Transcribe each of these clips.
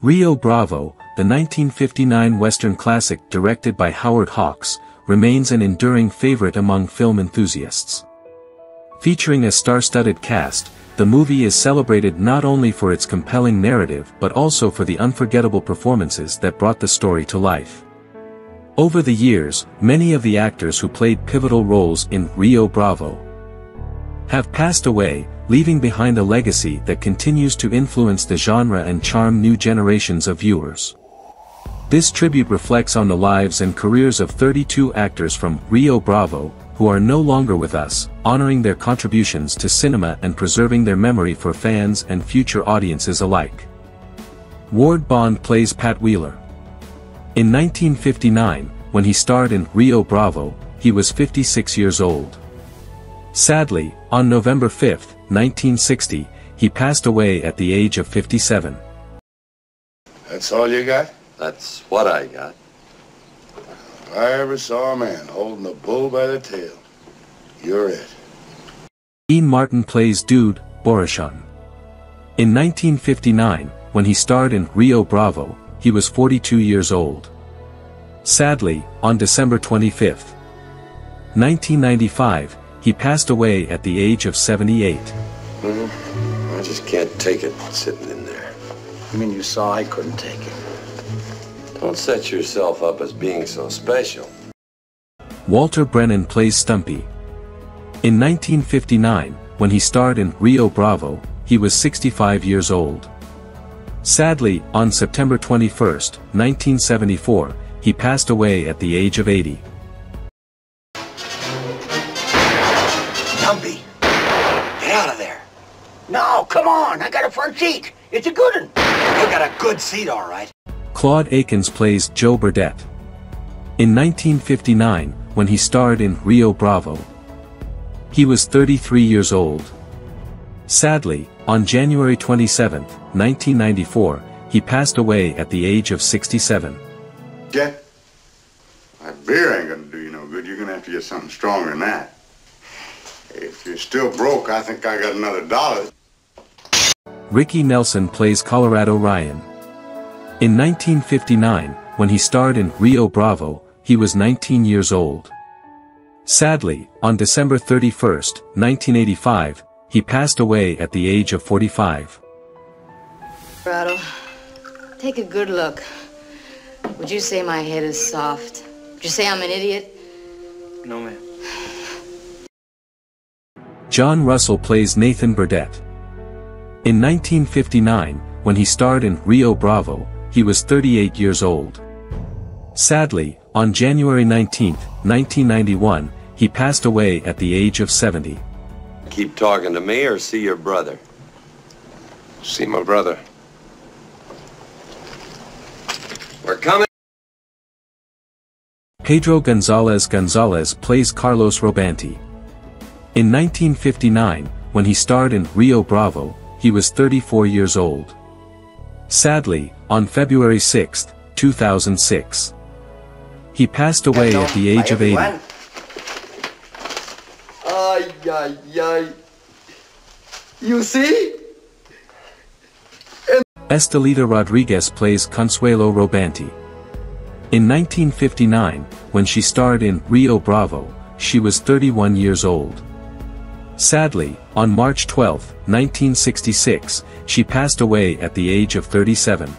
Rio Bravo, the 1959 Western classic directed by Howard Hawks, remains an enduring favorite among film enthusiasts. Featuring a star-studded cast, the movie is celebrated not only for its compelling narrative but also for the unforgettable performances that brought the story to life. Over the years, many of the actors who played pivotal roles in Rio Bravo have passed away, leaving behind a legacy that continues to influence the genre and charm new generations of viewers. This tribute reflects on the lives and careers of 32 actors from Rio Bravo, who are no longer with us, honoring their contributions to cinema and preserving their memory for fans and future audiences alike. Ward Bond plays Pat Wheeler. In 1959, when he starred in Rio Bravo, he was 56 years old. Sadly, on November 5, 1960, he passed away at the age of 57. That's all you got? That's what I got. If I ever saw a man holding a bull by the tail, you're it. Dean Martin plays Dude, Borishan. In 1959, when he starred in Rio Bravo, he was 42 years old. Sadly, on December 25, 1995, he passed away at the age of 78. I just can't take it sitting in there. You mean you saw I couldn't take it? Don't set yourself up as being so special. Walter Brennan plays Stumpy. In 1959, when he starred in Rio Bravo, he was 65 years old. Sadly, on September 21, 1974, he passed away at the age of 80. Stumpy, get out of there. No, come on, I got a front seat. It's a good one. You got a good seat, all right. Claude Akins plays Joe Burdette. In 1959, when he starred in Rio Bravo, he was 33 years old. Sadly, on January 27, 1994, he passed away at the age of 67. Jet, that beer ain't gonna do you no good. You're gonna have to get something stronger than that. If you're still broke, I think I got another $1. Ricky Nelson plays Colorado Ryan. In 1959, when he starred in Rio Bravo, he was 19 years old. Sadly, on December 31, 1985, he passed away at the age of 45. Colorado, take a good look. Would you say my head is soft? Would you say I'm an idiot? No, ma'am. John Russell plays Nathan Burdette. In 1959, when he starred in Rio Bravo, he was 38 years old. Sadly, on January 19, 1991, he passed away at the age of 70. Keep talking to me or see your brother? See my brother. We're coming. Pedro Gonzalez plays Carlos Robanti. In 1959, when he starred in Rio Bravo, he was 34 years old. Sadly, on February 6, 2006, he passed away at the age of 80. Ay, ay, ay. You see? Estelita Rodriguez plays Consuelo Robanti. In 1959, when she starred in Rio Bravo, she was 31 years old. Sadly, on March 12, 1966, she passed away at the age of 37.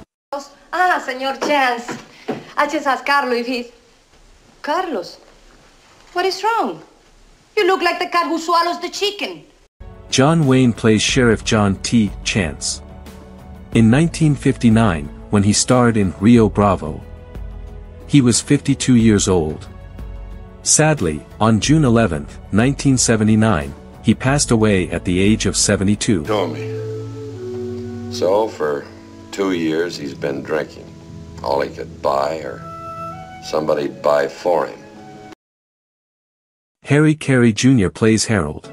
Ah, Señor Chance. I just asked Carlos if he's... Carlos? What is wrong? You look like the cat who swallows the chicken. John Wayne plays Sheriff John T. Chance. In 1959, when he starred in Rio Bravo, he was 52 years old. Sadly, on June 11, 1979, he passed away at the age of 72. Told me. So, for 2 years, he's been drinking. All he could buy, or somebody'd buy for him. Harry Carey Jr. plays Harold.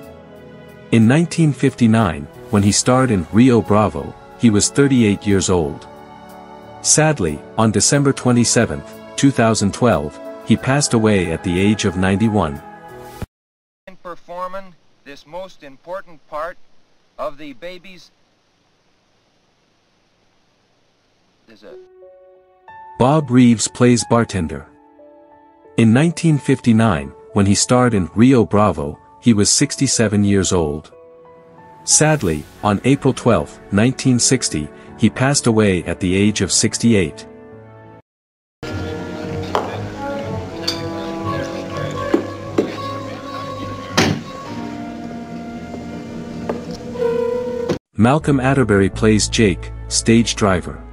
In 1959, when he starred in Rio Bravo, he was 38 years old. Sadly, on December 27, 2012, he passed away at the age of 91. In performing this most important part of the baby's there's a... Bob Reeves plays bartender. In 1959, when he starred in Rio Bravo, he was 67 years old. Sadly, on April 12, 1960, he passed away at the age of 68. Malcolm Atterbury plays Jake, stage driver.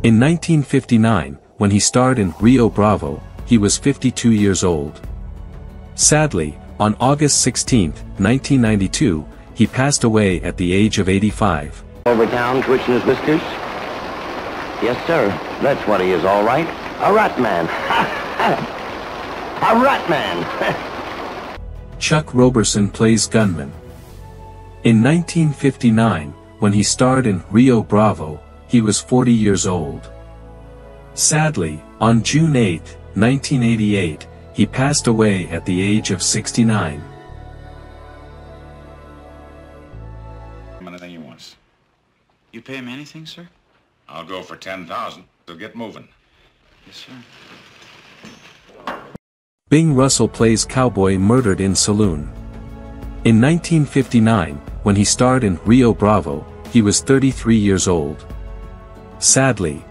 In 1959, when he starred in Rio Bravo, he was 52 years old. Sadly, on August 16, 1992, he passed away at the age of 85. Over town twitching his whiskers? Yes, sir. That's what he is, all right. A rat man. A rat man. Chuck Roberson plays gunman. In 1959, when he starred in Rio Bravo, he was 40 years old. Sadly, on June 8, 1988, he passed away at the age of 69. Anything he wants. You pay him anything, sir? I'll go for 10,000. So get moving. Yes, sir. Bing Russell plays cowboy murdered in saloon. In 1959, when he starred in Rio Bravo, he was 33 years old. Sadly,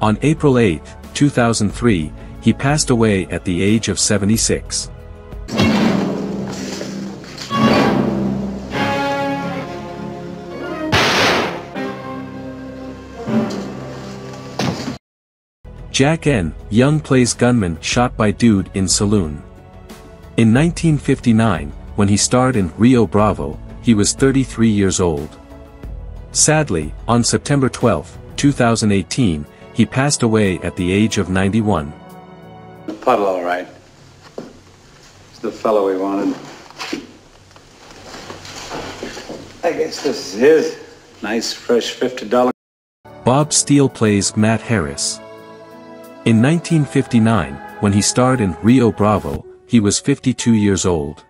on April 8, 2003, he passed away at the age of 76. Jack N. Young plays gunman shot by dude in saloon. In 1959, when he starred in Rio Bravo, he was 33 years old. Sadly, on September 12, 2018, he passed away at the age of 91. The puddle, all right. It's the fellow we wanted. I guess this is his. Nice, fresh $50. Bob Steele plays Matt Harris. In 1959, when he starred in Rio Bravo, he was 52 years old.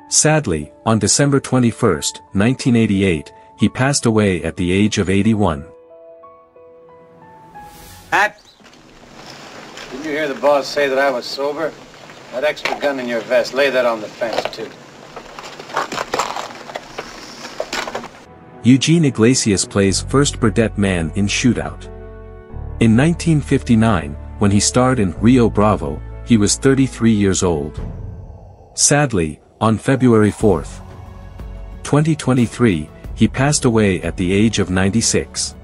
Sadly, on December 21, 1988, he passed away at the age of 81. Pat? Didn't you hear the boss say that I was sober? That extra gun in your vest, lay that on the fence, too. Eugene Iglesias plays First Burdette Man in Shootout. In 1959, when he starred in Rio Bravo, he was 33 years old. Sadly, on February 4, 2023, he passed away at the age of 96.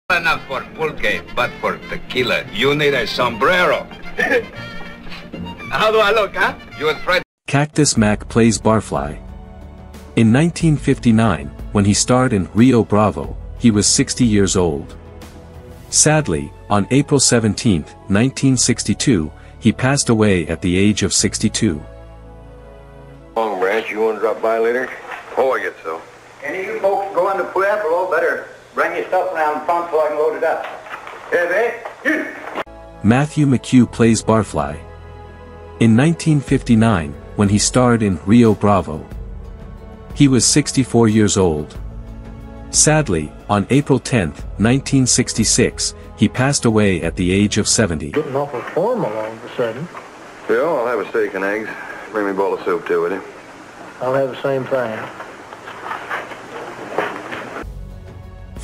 Enough for pulque, but for tequila, you need a sombrero. How do I look, huh? You afraid? Cactus Mac plays Barfly. In 1959, when he starred in Rio Bravo, he was 60 years old. Sadly, on April 17, 1962, he passed away at the age of 62. Long Branch, you want to drop by later? Oh, I guess so. Any of you folks going to Pueblo better bring your stuff around front so I can load it up. Hey, Matthew McHugh plays Barfly. In 1959, when he starred in Rio Bravo, he was 64 years old. Sadly, on April 10, 1966, he passed away at the age of 70. Getting awful formal all of a sudden. Bill, I'll have a steak and eggs. Bring me a bowl of soup too, will you? I'll have the same thing.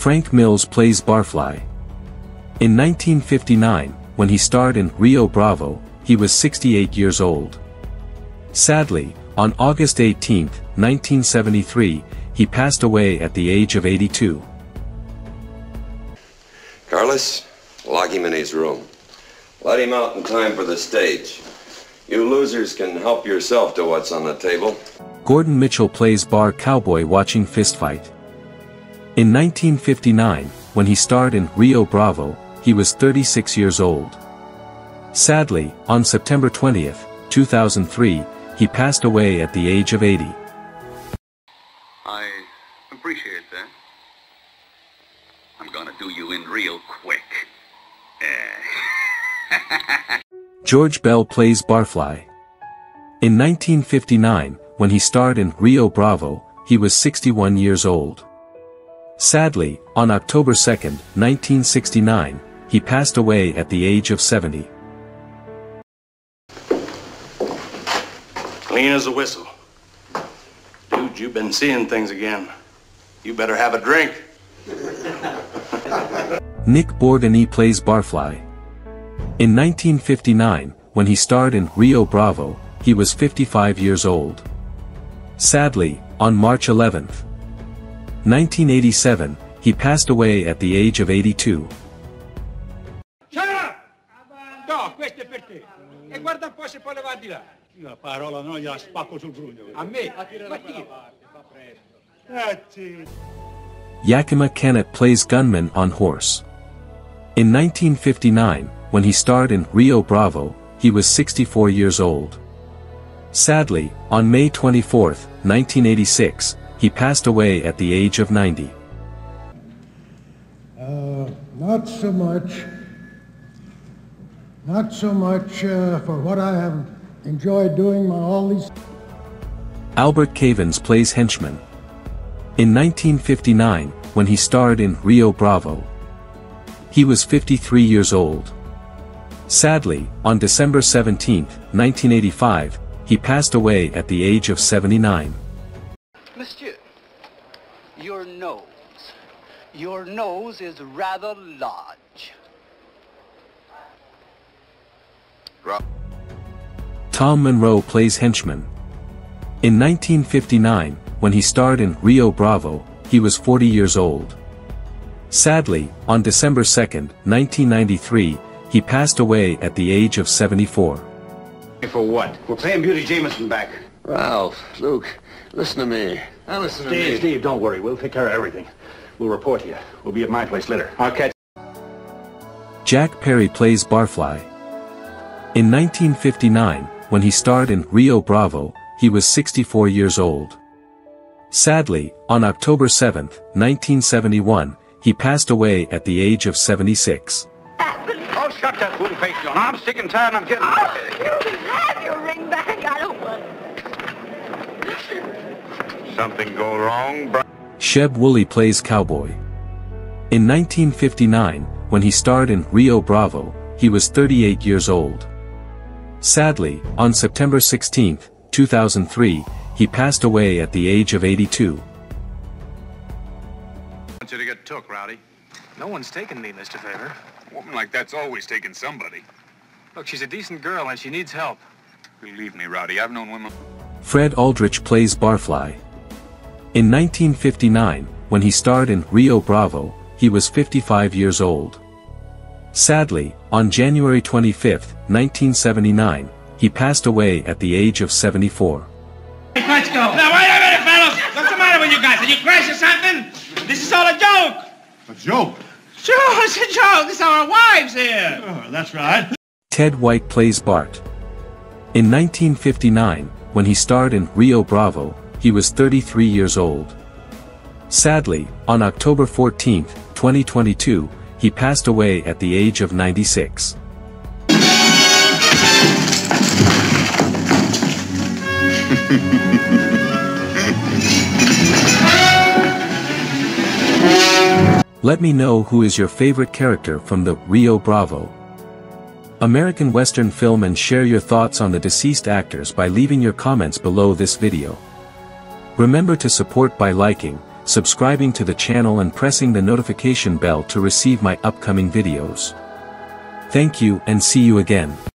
Frank Mills plays Barfly. In 1959, when he starred in Rio Bravo, he was 68 years old. Sadly, on August 18, 1973, he passed away at the age of 82. Carlos, lock him in his room. Let him out in time for the stage. You losers can help yourself to what's on the table. Gordon Mitchell plays bar cowboy watching fistfight. In 1959, when he starred in Rio Bravo, he was 36 years old. Sadly, on September 20, 2003, he passed away at the age of 80. I appreciate that. I'm gonna do you in real quick. George Bell plays Barfly. In 1959, when he starred in Rio Bravo, he was 61 years old. Sadly, on October 2, 1969, he passed away at the age of 70. Clean as a whistle. Dude, you've been seeing things again. You better have a drink. Nick Bourdonnais plays Barfly. In 1959, when he starred in Rio Bravo, he was 55 years old. Sadly, on March 11, 1987, he passed away at the age of 82. Shut up! No, questo è per te. E guarda un po' se poi levarti là. Una parola no, gliela spacco sul grugno. A me? Ma chi? Yakima Kennett plays gunman on Horse. In 1959, when he starred in Rio Bravo, he was 64 years old. Sadly, on May 24, 1986, he passed away at the age of 90. Not so much for what I have enjoyed doing all these. Albert Cavins plays henchman. In 1959, when he starred in Rio Bravo, he was 53 years old. Sadly, on December 17, 1985, he passed away at the age of 79. Monsieur, your nose is rather large. Tom Monroe plays henchman. In 1959, when he starred in Rio Bravo, he was 40 years old. Sadly, on December 2, 1993, he passed away at the age of 74. For what? We're paying Beauty Jameson back. Ralph, Luke, listen to me. Now listen to me. Steve, don't worry. We'll take care of everything. We'll report to you. We'll be at my place later. I'll catch Jack Perry plays Barfly. In 1959, when he starred in Rio Bravo, he was 64 years old. Sadly, on October 7, 1971, he passed away at the age of 76. Oh, shut that fool face, John. I'm sick and tired and I'm getting... You can have your ring back. I don't want it. Something go wrong, bro? Sheb Woolley plays Cowboy. In 1959, when he starred in Rio Bravo, he was 38 years old. Sadly, on September 16, 2003, he passed away at the age of 82. I want you to get took, Rowdy. No one's taken me, Mr. Favor. A woman like that's always taking somebody. Look, she's a decent girl and she needs help. Believe me, Rowdy, I've known women... Fred Aldrich plays Barfly. In 1959, when he starred in Rio Bravo, he was 55 years old. Sadly, on January 25, 1979, he passed away at the age of 74. Hey, let's go. Now, wait a minute, fellas. What's the matter with you guys? Did you crash or something? This is all a joke. A joke? Sure, it's a joke. This is our wives here. Oh, that's right. Ted White plays Bart. In 1959, when he starred in Rio Bravo, he was 33 years old. Sadly, on October 14, 2022, he passed away at the age of 96. Let me know who is your favorite character from the Rio Bravo American Western film and share your thoughts on the deceased actors by leaving your comments below this video. Remember to support by liking, subscribing to the channel and pressing the notification bell to receive my upcoming videos. Thank you and see you again.